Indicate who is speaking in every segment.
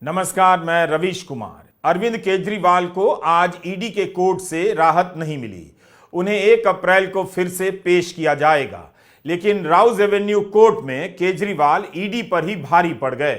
Speaker 1: नमस्कार, मैं रवीश कुमार। अरविंद केजरीवाल को आज ईडी के कोर्ट से राहत नहीं मिली। उन्हें 1 अप्रैल को फिर से पेश किया जाएगा, लेकिन राउज एवेन्यू कोर्ट में केजरीवाल ईडी पर ही भारी पड़ गए।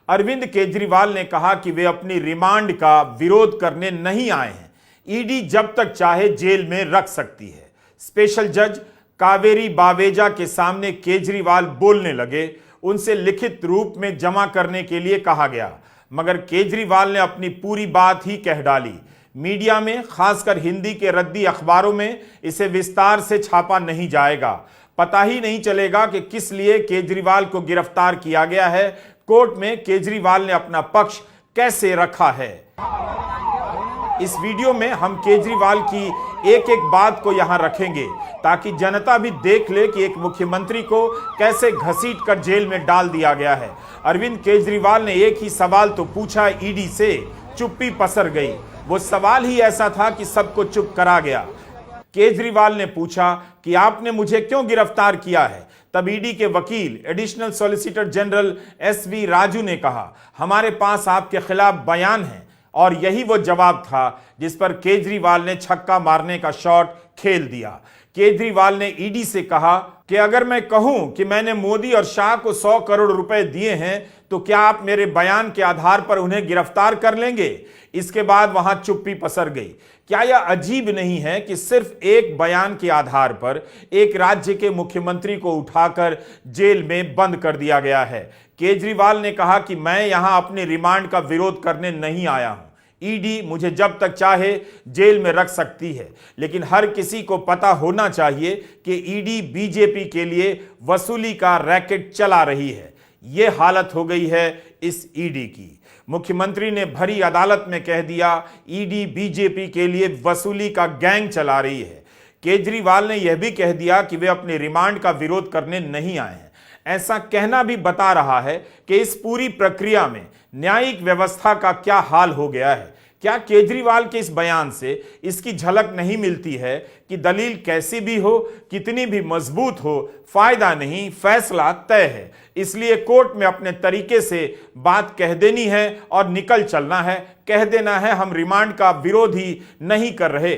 Speaker 1: अरविंद केजरीवाल ने कहा कि वे अपनी रिमांड का विरोध करने नहीं आए हैं। ईडी जब तक चाहे जेल में रख सकती है। स्पेशल जज कावेरी बावेजा के सामने केजरीवाल बोलने लगे। उनसे लिखित रूप में जमा करने के लिए कहा गया, मगर केजरीवाल ने अपनी पूरी बात ही कह डाली। मीडिया में, खासकर हिंदी के रद्दी अखबारों में इसे विस्तार से छापा नहीं जाएगा। पता ही नहीं चलेगा कि किस लिए केजरीवाल को गिरफ्तार किया गया है। कोर्ट में केजरीवाल ने अपना पक्ष कैसे रखा है, इस वीडियो में हम केजरीवाल की एक एक बात को यहां रखेंगे, ताकि जनता भी देख ले कि एक मुख्यमंत्री को कैसे घसीट कर जेल में डाल दिया गया है। अरविंद केजरीवाल ने एक ही सवाल तो पूछा ईडी से, चुप्पी पसर गई। वो सवाल ही ऐसा था कि सबको चुप करा गया। केजरीवाल ने पूछा कि आपने मुझे क्यों गिरफ्तार किया है। तब ईडी के वकील additional solicitor general SV Raju ने कहा, हमारे पास आपके खिलाफ बयान है। और यही वो जवाब था जिस पर केजरीवाल ने छक्का मारने का शॉट खेल दिया। केजरीवाल ने ईडी से कहा कि अगर मैं कहूं कि मैंने मोदी और शाह को 100 करोड़ रुपए दिए हैं, तो क्या आप मेरे बयान के आधार पर उन्हें गिरफ्तार कर लेंगे। इसके बाद वहां चुप्पी पसर गई। क्या यह अजीब नहीं है कि सिर्फ एक बयान के आधार पर एक राज्य के मुख्यमंत्री को उठाकर जेल में बंद कर दिया गया है। केजरीवाल ने कहा कि मैं यहां अपने रिमांड का विरोध करने नहीं आया हूं। ईडी मुझे जब तक चाहे जेल में रख सकती है, लेकिन हर किसी को पता होना चाहिए कि ईडी बीजेपी के लिए वसूली का रैकेट चला रही है। यह हालत हो गई है इस ईडी की। मुख्यमंत्री ने भरी अदालत में कह दिया, ईडी बीजेपी के लिए वसूली का गैंग चला रही है। केजरीवाल ने यह भी कह दिया कि वे अपने रिमांड का विरोध करने नहीं आए हैं। ऐसा कहना भी बता रहा है कि इस पूरी प्रक्रिया में न्यायिक व्यवस्था का क्या हाल हो गया है। क्या केजरीवाल के इस बयान से इसकी झलक नहीं मिलती है कि दलील कैसी भी हो, कितनी भी मजबूत हो, फायदा नहीं, फैसला तय है। इसलिए कोर्ट में अपने तरीके से बात कह देनी है और निकल चलना है। कह देना है हम रिमांड का विरोध ही नहीं कर रहे।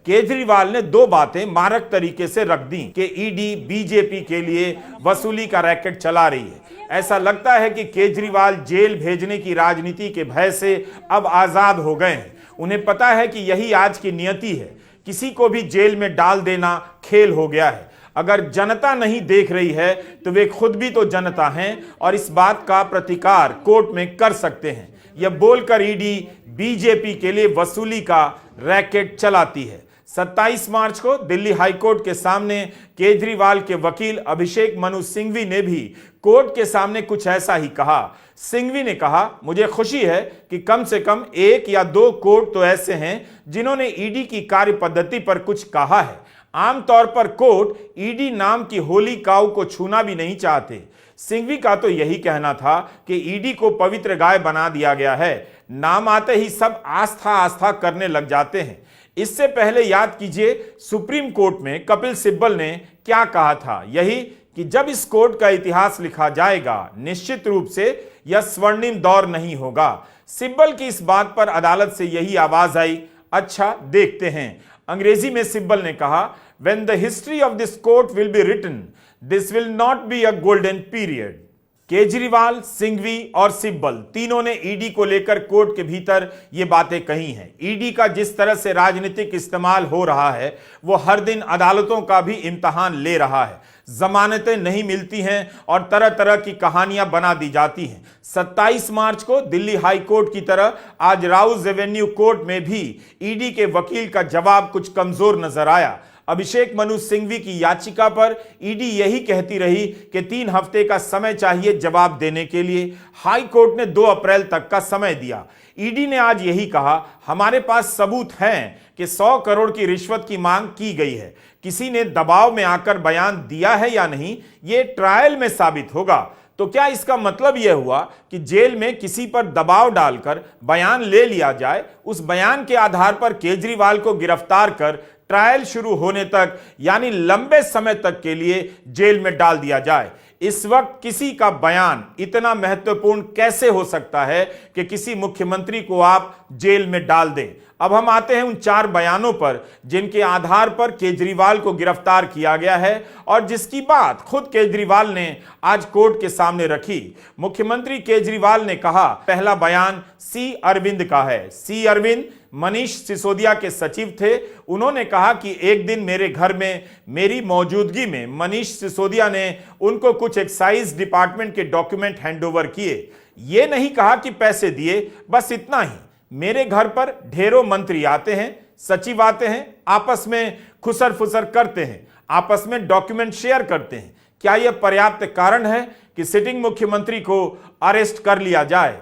Speaker 1: केजरीवाल ने 2 बातें मारक तरीके से रख दी कि ईडी बीजेपी के लिए वसूली का रैकेट चला रही है। ऐसा लगता है कि केजरीवाल जेल भेजने की राजनीति के भय से अब आजाद हो गए हैं। उन्हें पता है कि यही आज की नियति है, किसी को भी जेल में डाल देना खेल हो गया है। अगर जनता नहीं देख रही है तो वे खुद भी तो जनता हैं और इस बात का प्रतिकार कोर्ट में कर सकते हैं। यह बोलकर ईडी बीजेपी के लिए वसूली का रैकेट चलाती है। 27 मार्च को दिल्ली हाईकोर्ट के सामने केजरीवाल के वकील अभिषेक मनु सिंघवी ने भी कोर्ट के सामने कुछ ऐसा ही कहा। सिंघवी ने कहा, मुझे खुशी है कि कम से कम 1 या 2 कोर्ट तो ऐसे हैं जिन्होंने ईडी की कार्य पद्धति पर कुछ कहा है। आमतौर पर कोर्ट ईडी नाम की होली काऊ को छूना भी नहीं चाहते। सिंघवी का तो यही कहना था कि ईडी को पवित्र गाय बना दिया गया है। नाम आते ही सब आस्था करने लग जाते हैं। इससे पहले याद कीजिए, सुप्रीम कोर्ट में कपिल सिब्बल ने क्या कहा था, यही कि जब इस कोर्ट का इतिहास लिखा जाएगा, निश्चित रूप से यह स्वर्णिम दौर नहीं होगा। सिब्बल की इस बात पर अदालत से यही आवाज आई। अच्छा, देखते हैं। अंग्रेजी में सिब्बल ने कहा, when the history of this court will be written, this will not be a golden period. Kejriwal, Singhvi और सिब्बल तीनों ने ईडी को लेकर कोर्ट के भीतर ये बातें कही हैं। ईडी का जिस तरह से राजनीतिक इस्तेमाल हो रहा है, वो हर दिन अदालतों का भी इम्तहान ले रहा है। जमानतें नहीं मिलती हैं और तरह तरह की कहानियां बना दी जाती हैं। 27 मार्च को दिल्ली हाई कोर्ट की तरह आज राउज एवेन्यू कोर्ट में भी ईडी के वकील का जवाब कुछ कमजोर नजर आया। अभिषेक मनु सिंघवी की याचिका पर ईडी यही कहती रही कि 3 हफ्ते का समय चाहिए जवाब देने के लिए। हाई कोर्ट ने 2 अप्रैल तक का समय दिया। ईडी ने आज यही कहा, हमारे पास सबूत हैं कि 100 करोड़ की रिश्वत की मांग की गई है। किसी ने दबाव में आकर बयान दिया है या नहीं, ये ट्रायल में साबित होगा। तो क्या इसका मतलब यह हुआ कि जेल में किसी पर दबाव डालकर बयान ले लिया जाए, उस बयान के आधार पर केजरीवाल को गिरफ्तार कर ट्रायल शुरू होने तक यानी लंबे समय तक के लिए जेल में डाल दिया जाए? इस वक्त किसी का बयान इतना महत्वपूर्ण कैसे हो सकता है कि किसी मुख्यमंत्री को आप जेल में डाल दें। अब हम आते हैं उन 4 बयानों पर जिनके आधार पर केजरीवाल को गिरफ्तार किया गया है और जिसकी बात खुद केजरीवाल ने आज कोर्ट के सामने रखी। मुख्यमंत्री केजरीवाल ने कहा, पहला बयान सी अरविंद का है। सी अरविंद मनीष सिसोदिया के सचिव थे। उन्होंने कहा कि एक दिन मेरे घर में मेरी मौजूदगी में मनीष सिसोदिया ने उनको कुछ एक्साइज डिपार्टमेंट के डॉक्यूमेंट हैंडओवर किए। ये नहीं कहा कि पैसे दिए, बस इतना ही। मेरे घर पर ढेरों मंत्री आते हैं, सचिव आते हैं, आपस में खुसर फुसर करते हैं, आपस में डॉक्यूमेंट शेयर करते हैं। क्या यह पर्याप्त कारण है कि सिटिंग मुख्यमंत्री को अरेस्ट कर लिया जाए?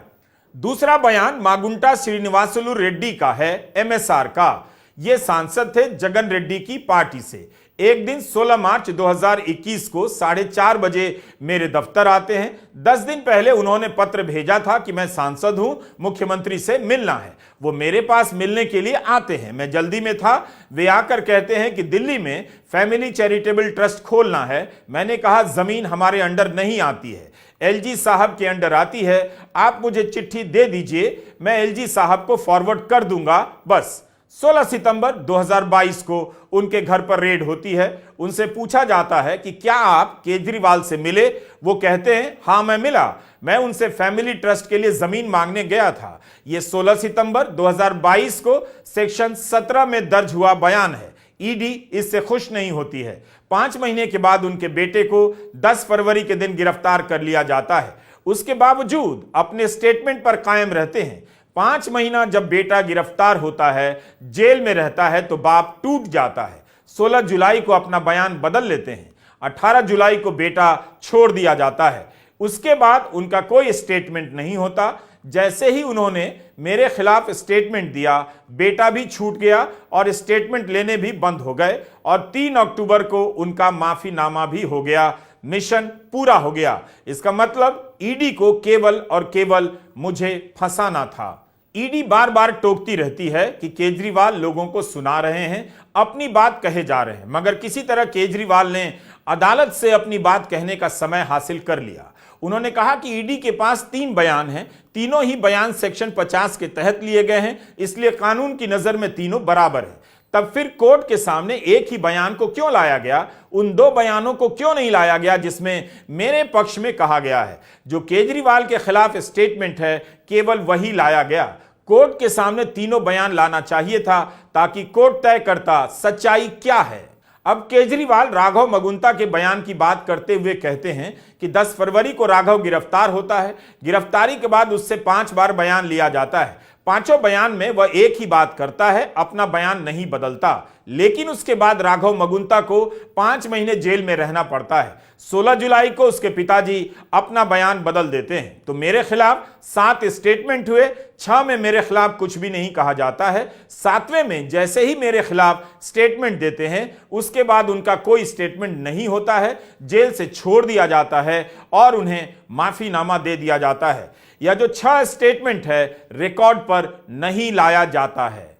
Speaker 1: दूसरा बयान मागुंटा श्रीनिवासुलु रेड्डी का है, एमएसआर का। ये सांसद थे जगन रेड्डी की पार्टी से। एक दिन 16 मार्च 2021 को 4:30 बजे मेरे दफ्तर आते हैं। 10 दिन पहले उन्होंने पत्र भेजा था कि मैं सांसद हूं, मुख्यमंत्री से मिलना है। वो मेरे पास मिलने के लिए आते हैं। मैं जल्दी में था। वे आकर कहते हैं कि दिल्ली में फैमिली चैरिटेबल ट्रस्ट खोलना है। मैंने कहा जमीन हमारे अंडर नहीं आती है, एलजी साहब के अंडर आती है। आप मुझे चिट्ठी दे दीजिए, मैं एलजी साहब को फॉरवर्ड कर दूंगा, बस। 16 सितंबर 2022 को उनके घर पर रेड होती है। उनसे पूछा जाता है कि क्या आप केजरीवाल से मिले? वो कहते हैं हाँ मैं मिला, मैं उनसे फैमिली ट्रस्ट के लिए जमीन मांगने गया था। यह 16 सितंबर 2022 को सेक्शन 17 में दर्ज हुआ बयान है। ईडी इससे खुश नहीं होती है। 5 महीने के बाद उनके बेटे को 10 फरवरी के दिन गिरफ्तार कर लिया जाता है। उसके बावजूद अपने स्टेटमेंट पर कायम रहते हैं। 5 महीना जब बेटा गिरफ्तार होता है, जेल में रहता है, तो बाप टूट जाता है। 16 जुलाई को अपना बयान बदल लेते हैं। 18 जुलाई को बेटा छोड़ दिया जाता है। उसके बाद उनका कोई स्टेटमेंट नहीं होता। जैसे ही उन्होंने मेरे खिलाफ स्टेटमेंट दिया, बेटा भी छूट गया और स्टेटमेंट लेने भी बंद हो गए और 3 अक्टूबर को उनका माफीनामा भी हो गया। मिशन पूरा हो गया। इसका मतलब ईडी को केवल और केवल मुझे फंसाना था। ईडी बार बार टोकती रहती है कि केजरीवाल लोगों को सुना रहे हैं, अपनी बात कहे जा रहे हैं, मगर किसी तरह केजरीवाल ने अदालत से अपनी बात कहने का समय हासिल कर लिया। उन्होंने कहा कि ईडी के पास 3 बयान हैं, तीनों ही बयान सेक्शन 50 के तहत लिए गए हैं, इसलिए कानून की नजर में तीनों बराबर हैं। तब फिर कोर्ट के सामने एक ही बयान को क्यों लाया गया? उन 2 बयानों को क्यों नहीं लाया गया जिसमें मेरे पक्ष में कहा गया है? जो केजरीवाल के खिलाफ स्टेटमेंट है, केवल वही लाया गया। कोर्ट के सामने तीनों बयान लाना चाहिए था ताकि कोर्ट तय करता सच्चाई क्या है। अब केजरीवाल राघव मगुंता के बयान की बात करते हुए कहते हैं कि 10 फरवरी को राघव गिरफ्तार होता है। गिरफ्तारी के बाद उससे 5 बार बयान लिया जाता है। 5 बयान में वह एक ही बात करता है, अपना बयान नहीं बदलता। लेकिन उसके बाद राघव मगुंता को 5 महीने जेल में रहना पड़ता है। 16 जुलाई को उसके पिताजी अपना बयान बदल देते हैं। तो मेरे खिलाफ 7 स्टेटमेंट हुए, 6 में मेरे खिलाफ कुछ भी नहीं कहा जाता है। 7वें में जैसे ही मेरे खिलाफ स्टेटमेंट देते हैं, उसके बाद उनका कोई स्टेटमेंट नहीं होता है, जेल से छोड़ दिया जाता है और उन्हें माफीनामा दे दिया जाता है। यह जो 6 स्टेटमेंट है, रिकॉर्ड पर नहीं लाया जाता है।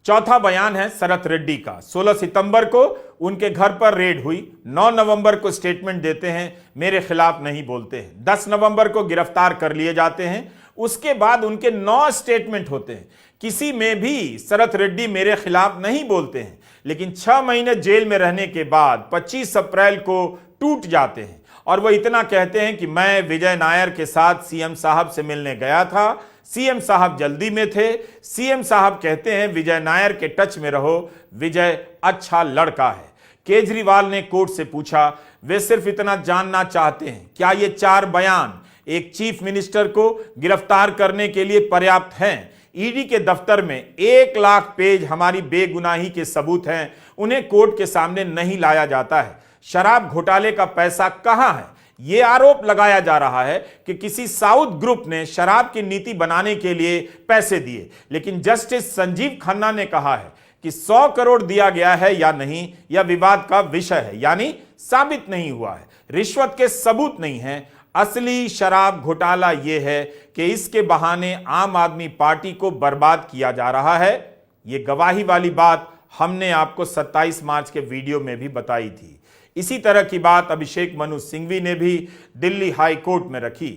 Speaker 1: चौथा बयान है शरत रेड्डी का। 16 सितंबर को उनके घर पर रेड हुई। 9 नवंबर को स्टेटमेंट देते हैं, मेरे खिलाफ नहीं बोलते हैं। 10 नवंबर को गिरफ्तार कर लिए जाते हैं। उसके बाद उनके 9 स्टेटमेंट होते हैं, किसी में भी शरत रेड्डी मेरे खिलाफ नहीं बोलते हैं। लेकिन 6 महीने जेल में रहने के बाद 25 अप्रैल को टूट जाते हैं और वह इतना कहते हैं कि मैं विजय नायर के साथ सीएम साहब से मिलने गया था, सीएम साहब जल्दी में थे। सीएम साहब कहते हैं विजय नायर के टच में रहो, विजय अच्छा लड़का है। केजरीवाल ने कोर्ट से पूछा, वे सिर्फ इतना जानना चाहते हैं क्या ये 4 बयान एक चीफ मिनिस्टर को गिरफ्तार करने के लिए पर्याप्त हैं? ईडी के दफ्तर में 1 लाख पेज हमारी बेगुनाही के सबूत हैं, उन्हें कोर्ट के सामने नहीं लाया जाता है। शराब घोटाले का पैसा कहां है? यह आरोप लगाया जा रहा है कि किसी साउथ ग्रुप ने शराब की नीति बनाने के लिए पैसे दिए। लेकिन जस्टिस संजीव खन्ना ने कहा है कि 100 करोड़ दिया गया है या नहीं, यह विवाद का विषय है, यानी साबित नहीं हुआ है। रिश्वत के सबूत नहीं है। असली शराब घोटाला यह है कि इसके बहाने आम आदमी पार्टी को बर्बाद किया जा रहा है। यह गवाही वाली बात हमने आपको 27 मार्च के वीडियो में भी बताई थी। इसी तरह की बात अभिषेक मनु सिंघवी ने भी दिल्ली हाई कोर्ट में रखी।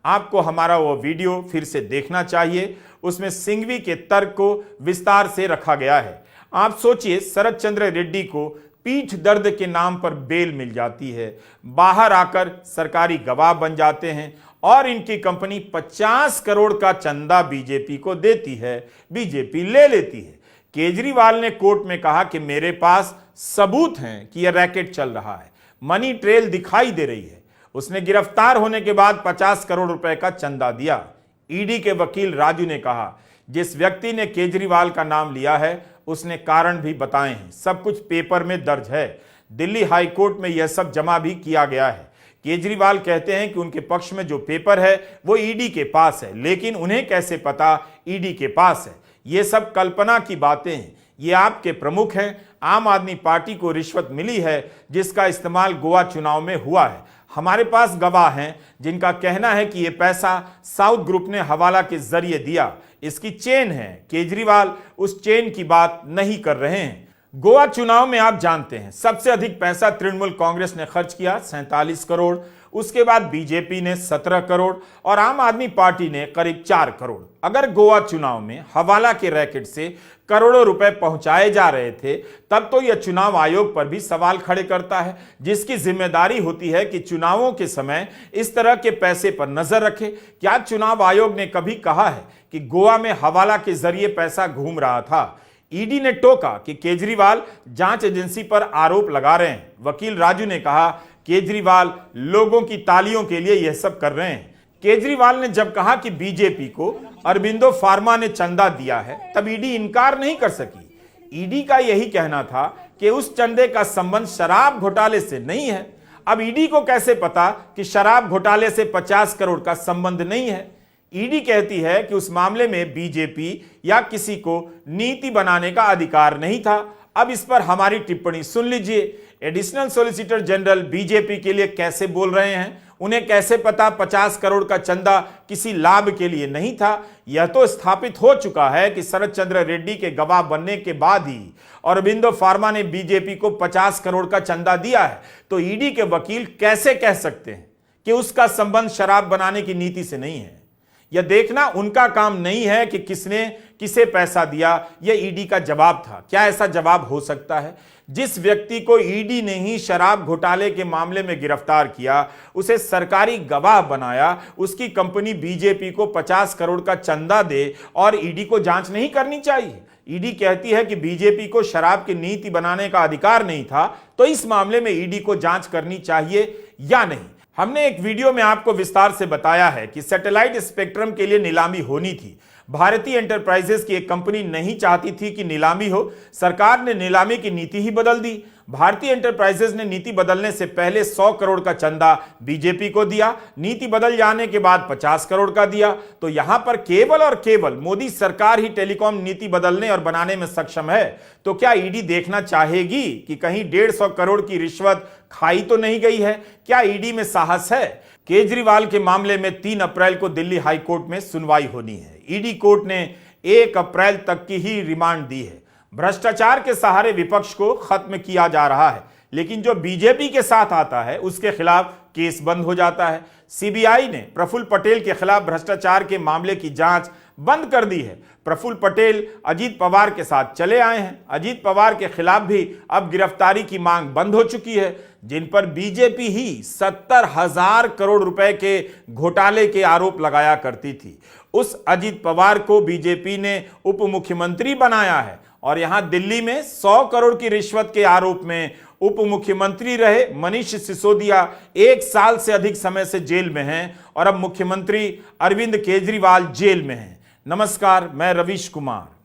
Speaker 1: आपको हमारा वो वीडियो फिर से देखना चाहिए, उसमें सिंघवी के तर्क को विस्तार से रखा गया है। आप सोचिए, शरद चंद्र रेड्डी को पीठ दर्द के नाम पर बेल मिल जाती है, बाहर आकर सरकारी गवाह बन जाते हैं और इनकी कंपनी 50 करोड़ का चंदा बीजेपी को देती है, बीजेपी ले लेती है। केजरीवाल ने कोर्ट में कहा कि मेरे पास सबूत हैं कि यह रैकेट चल रहा है, मनी ट्रेल दिखाई दे रही है। उसने गिरफ्तार होने के बाद 50 करोड़ रुपए का चंदा दिया। ईडी के वकील राजू ने कहा, जिस व्यक्ति ने केजरीवाल का नाम लिया है उसने कारण भी बताए हैं, सब कुछ पेपर में दर्ज है। दिल्ली हाई कोर्ट में यह सब जमा भी किया गया है। केजरीवाल कहते हैं कि उनके पक्ष में जो पेपर है वो ईडी के पास है, लेकिन उन्हें कैसे पता ईडी के पास है? ये सब कल्पना की बातें हैं। ये आपके प्रमुख हैं। आम आदमी पार्टी को रिश्वत मिली है जिसका इस्तेमाल गोवा चुनाव में हुआ है। हमारे पास गवाह हैं जिनका कहना है कि यह पैसा साउथ ग्रुप ने हवाला के जरिए दिया। इसकी चेन है। केजरीवाल उस चेन की बात नहीं कर रहे हैं। गोवा चुनाव में आप जानते हैं सबसे अधिक पैसा तृणमूल कांग्रेस ने खर्च किया, 47 करोड़। उसके बाद बीजेपी ने 17 करोड़ और आम आदमी पार्टी ने करीब 4 करोड़। अगर गोवा चुनाव में हवाला के रैकेट से करोड़ों रुपए पहुंचाए जा रहे थे, तब तो यह चुनाव आयोग पर भी सवाल खड़े करता है, जिसकी जिम्मेदारी होती है कि चुनावों के समय इस तरह के पैसे पर नजर रखे। क्या चुनाव आयोग ने कभी कहा है कि गोवा में हवाला के जरिए पैसा घूम रहा था? ईडी ने टोका कि केजरीवाल जांच एजेंसी पर आरोप लगा रहे हैं। वकील राजू ने कहा, केजरीवाल लोगों की तालियों के लिए यह सब कर रहे हैं। केजरीवाल ने जब कहा कि बीजेपी को अरबिंदो फार्मा ने चंदा दिया है, तब ईडी इनकार नहीं कर सकी। ईडी का यही कहना था कि उस चंदे का संबंध शराब घोटाले से नहीं है। अब ईडी को कैसे पता कि शराब घोटाले से 50 करोड़ का संबंध नहीं है? ईडी कहती है कि उस मामले में बीजेपी या किसी को नीति बनाने का अधिकार नहीं था। अब इस पर हमारी टिप्पणी सुन लीजिए। एडिशनल सॉलिसिटर जनरल बीजेपी के लिए कैसे बोल रहे हैं? उन्हें कैसे पता 50 करोड़ का चंदा किसी लाभ के लिए नहीं था? यह तो स्थापित हो चुका है कि शरद चंद्र रेड्डी के गवाह बनने के बाद ही अरबिंदो फार्मा ने बीजेपी को 50 करोड़ का चंदा दिया है। तो ईडी के वकील कैसे कह सकते हैं कि उसका संबंध शराब बनाने की नीति से नहीं है? यह देखना उनका काम नहीं है कि किसने किसे पैसा दिया। यह ईडी का जवाब था। क्या ऐसा जवाब हो सकता है? जिस व्यक्ति को ईडी ने ही शराब घोटाले के मामले में गिरफ्तार किया, उसे सरकारी गवाह बनाया, उसकी कंपनी बीजेपी को 50 करोड़ का चंदा दे और ईडी को जांच नहीं करनी चाहिए? ईडी कहती है कि बीजेपी को शराब की नीति बनाने का अधिकार नहीं था, तो इस मामले में ईडी को जांच करनी चाहिए या नहीं? हमने एक वीडियो में आपको विस्तार से बताया है कि सैटेलाइट स्पेक्ट्रम के लिए नीलामी होनी थी। भारतीय एंटरप्राइजेस की एक कंपनी नहीं चाहती थी कि नीलामी हो। सरकार ने नीलामी की नीति ही बदल दी। भारतीय एंटरप्राइजेस ने नीति बदलने से पहले 100 करोड़ का चंदा बीजेपी को दिया, नीति बदल जाने के बाद 50 करोड़ का दिया। तो यहां पर केवल और केवल मोदी सरकार ही टेलीकॉम नीति बदलने और बनाने में सक्षम है। तो क्या ईडी देखना चाहेगी कि कहीं 150 करोड़ की रिश्वत खाई तो नहीं गई है? क्या ईडी में साहस है? केजरीवाल के मामले में 3 अप्रैल को दिल्ली हाई कोर्ट में सुनवाई होनी है। ईडी कोर्ट ने 1 अप्रैल तक की ही रिमांड दी है। भ्रष्टाचार के सहारे विपक्ष को खत्म किया जा रहा है, लेकिन जो बीजेपी के साथ आता है उसके खिलाफ केस बंद हो जाता है। सीबीआई ने प्रफुल्ल पटेल के खिलाफ भ्रष्टाचार के मामले की जांच बंद कर दी है। प्रफुल्ल पटेल अजीत पवार के साथ चले आए हैं। अजीत पवार के खिलाफ भी अब गिरफ्तारी की मांग बंद हो चुकी है, जिन पर बीजेपी ही 70,000 करोड़ रुपए के घोटाले के आरोप लगाया करती थी। उस अजीत पवार को बीजेपी ने उप मुख्यमंत्री बनाया है और यहां दिल्ली में 100 करोड़ की रिश्वत के आरोप में उप मुख्यमंत्री रहे मनीष सिसोदिया 1 साल से अधिक समय से जेल में हैं और अब मुख्यमंत्री अरविंद केजरीवाल जेल में हैं। नमस्कार, मैं रवीश कुमार।